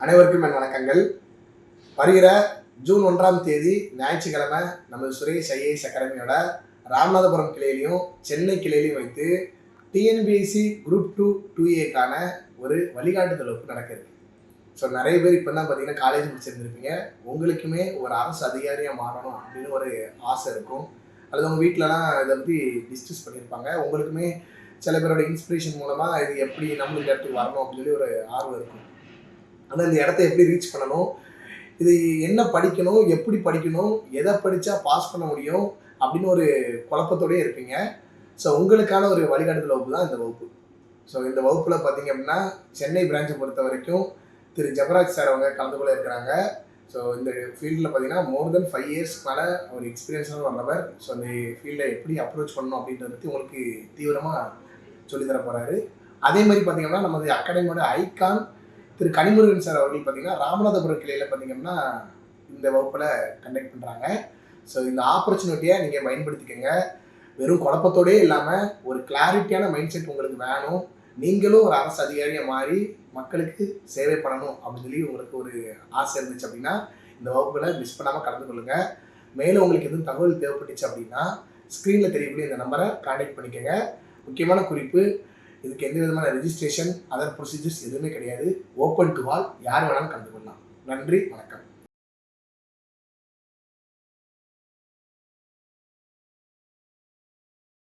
அனைவருக்கும் என் வணக்கங்கள். வருகிற ஜூன் 1ஆம் தேதி ஞாயிற்றுக்கிழமை நமது சுரேஷ் ஐஏஎஸ் அகாடமியோட ராமநாதபுரம் கிளையிலையும் சென்னை கிளையிலையும் வைத்து டிஎன்பிஎஸ்சி குரூப் 2 2ஏக்கான ஒரு வழிகாட்டுதல் வகுப்பு நடக்குது. ஸோ நிறைய பேர் இப்போ தான் பார்த்தீங்கன்னா காலேஜ் முடிச்சிருந்துருப்பீங்க. உங்களுக்குமே ஒரு அரசு அதிகாரியாக மாறணும் அப்படின்னு ஒரு ஆசை இருக்கும். அல்லது உங்கள் வீட்டிலலாம் இதை பற்றி டிஸ்கஸ் பண்ணியிருப்பாங்க. உங்களுக்குமே சில பேரோட இன்ஸ்பிரேஷன் மூலமாக இது எப்படி நம்மளுக்கு இந்த இடத்துக்கு வரணும் அப்படின்னு சொல்லி ஒரு ஆர்வம் இருக்கும். ஆனால் இந்த இடத்த எப்படி ரீச் பண்ணணும், இது என்ன படிக்கணும், எப்படி படிக்கணும், எதை படித்தா பாஸ் பண்ண முடியும் அப்படின்னு ஒரு குழப்பத்தோடயே இருப்பீங்க. ஸோ உங்களுக்கான ஒரு வழிகாட்டுதல் வகுப்பு தான் இந்த வகுப்பு. ஸோ இந்த வகுப்பில் பார்த்தீங்க அப்படின்னா சென்னை பிரான்ச்சை பொறுத்த வரைக்கும் திரு ஜபராஜ் சார் அவங்க கலந்து கொள்ள இருக்கிறாங்க. ஸோ இந்த ஃபீல்டில் பார்த்தீங்கன்னா மோர் தென் 5 இயர்ஸ் மேலே ஒரு எக்ஸ்பீரியன்ஸாக வந்தவர். ஸோ அந்த ஃபீல்டை எப்படி அப்ரோச் பண்ணணும் அப்படின்றத பற்றி உங்களுக்கு தீவிரமாக சொல்லித்தர போகிறாரு. அதே மாதிரி பார்த்தீங்கன்னா நமது அகாடமியோட ஐகான் திரு கனிமுருகன் சார் அவர்கள் பார்த்தீங்கன்னா ராமநாதபுரம் கிளையில் பார்த்தீங்கன்னா இந்த வகுப்பில் கண்டக்ட் பண்ணுறாங்க. ஸோ இந்த ஆப்பர்ச்சுனிட்டியை நீங்கள் பயன்படுத்திக்கோங்க. வெறும் குழப்பத்தோடே இல்லாமல் ஒரு கிளாரிட்டியான மைண்ட் செட் உங்களுக்கு வேணும். நீங்களும் ஒரு அரசு அதிகாரியாக மாறி மக்களுக்கு சேவை பண்ணணும் அப்படின்னு சொல்லி உங்களுக்கு ஒரு ஆசை இருந்துச்சு அப்படின்னா இந்த வகுப்பில் மிஸ் பண்ணாமல் கலந்து கொள்ளுங்கள். மேலும் உங்களுக்கு எதுவும் தகவல் தேவைப்பட்டுச்சு அப்படின்னா ஸ்க்ரீனில் தெரியக்கூடிய இந்த நம்பரை கான்டாக்ட் பண்ணிக்கோங்க. முக்கியமான குறிப்பு, இதுக்கு எந்த விதமான ரெஜிஸ்ட்ரேஷன் அதர் ப்ரொசீஜர்ஸ் எதுவுமே கிடையாது. ஓப்பன் டு ஆல், யார் வேணாலும் கலந்து கொள்ளலாம். நன்றி, வணக்கம்.